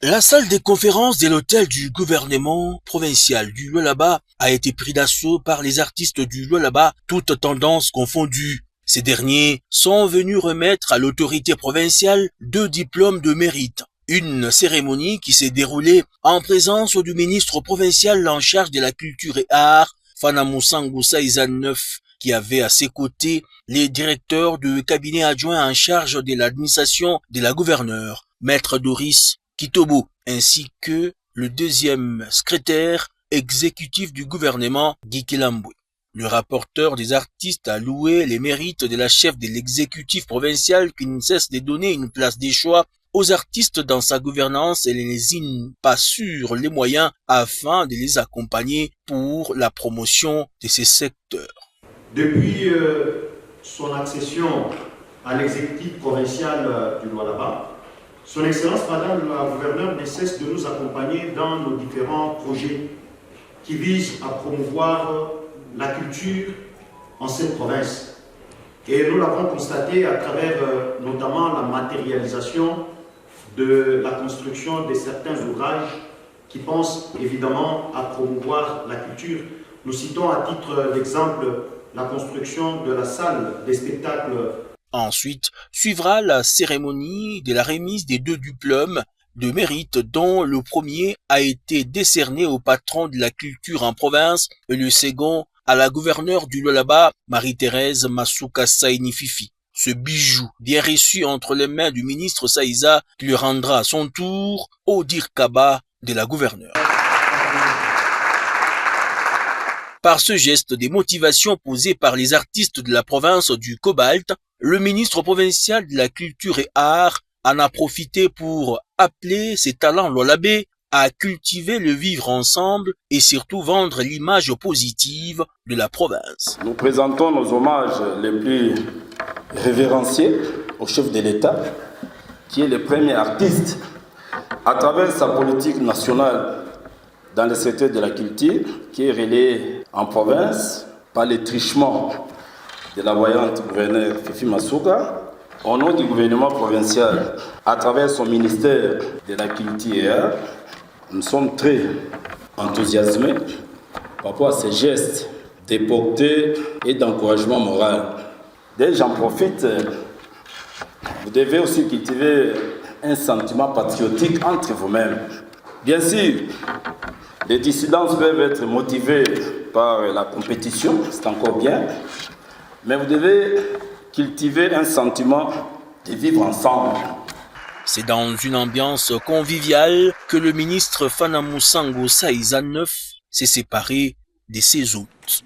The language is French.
La salle des conférences de l'hôtel du gouvernement provincial du Lualaba a été pris d'assaut par les artistes du Lualaba, toutes tendances confondues. Ces derniers sont venus remettre à l'autorité provinciale 2 diplômes de mérite. Une cérémonie qui s'est déroulée en présence du ministre provincial en charge de la culture et art, Fanamusango Saiza 9, qui avait à ses côtés les directeurs de cabinet adjoints en charge de l'administration de la gouverneure, Maître Doris Kitobo, ainsi que le 2e secrétaire exécutif du gouvernement, Guy Kilambwe. Le rapporteur des artistes a loué les mérites de la chef de l'exécutif provincial qui ne cesse de donner une place des choix aux artistes dans sa gouvernance et les lésine pas sur les moyens afin de les accompagner pour la promotion de ces secteurs. Depuis son accession à l'exécutif provincial du Lualaba, Son Excellence Madame la Gouverneure ne cesse de nous accompagner dans nos différents projets qui visent à promouvoir la culture en cette province. Et nous l'avons constaté à travers notamment la matérialisation de la construction de certains ouvrages qui pensent évidemment à promouvoir la culture. Nous citons à titre d'exemple la construction de la salle des spectacles. Ensuite, suivra la cérémonie de la remise des 2 diplômes de mérite dont le premier a été décerné au patron de la culture en province et le second à la gouverneure du Lualaba, Marie-Thérèse Masuka Saini Fifi. Ce bijou bien reçu entre les mains du ministre Saiza qui lui rendra à son tour au Dirkaba de la gouverneure. Par ce geste des motivations posées par les artistes de la province du Cobalt, le ministre provincial de la culture et art en a profité pour appeler ses talents lualabais à cultiver le vivre ensemble et surtout vendre l'image positive de la province. Nous présentons nos hommages les plus révérenciés au chef de l'État, qui est le premier artiste à travers sa politique nationale dans le secteur de la culture, qui est relayée en province par les trichements de la voyante gouverneure Fifi Masuka, au nom du gouvernement provincial, à travers son ministère de la culture. Nous sommes très enthousiasmés par rapport à ces gestes de portée et d'encouragement moral. Dès j'en profite, vous devez aussi cultiver un sentiment patriotique entre vous-mêmes. Bien sûr, les dissidences peuvent être motivées par la compétition, c'est encore bien, mais vous devez cultiver un sentiment de vivre ensemble. C'est dans une ambiance conviviale que le ministre Fanamusango Saiza 9 s'est séparé de ses hôtes.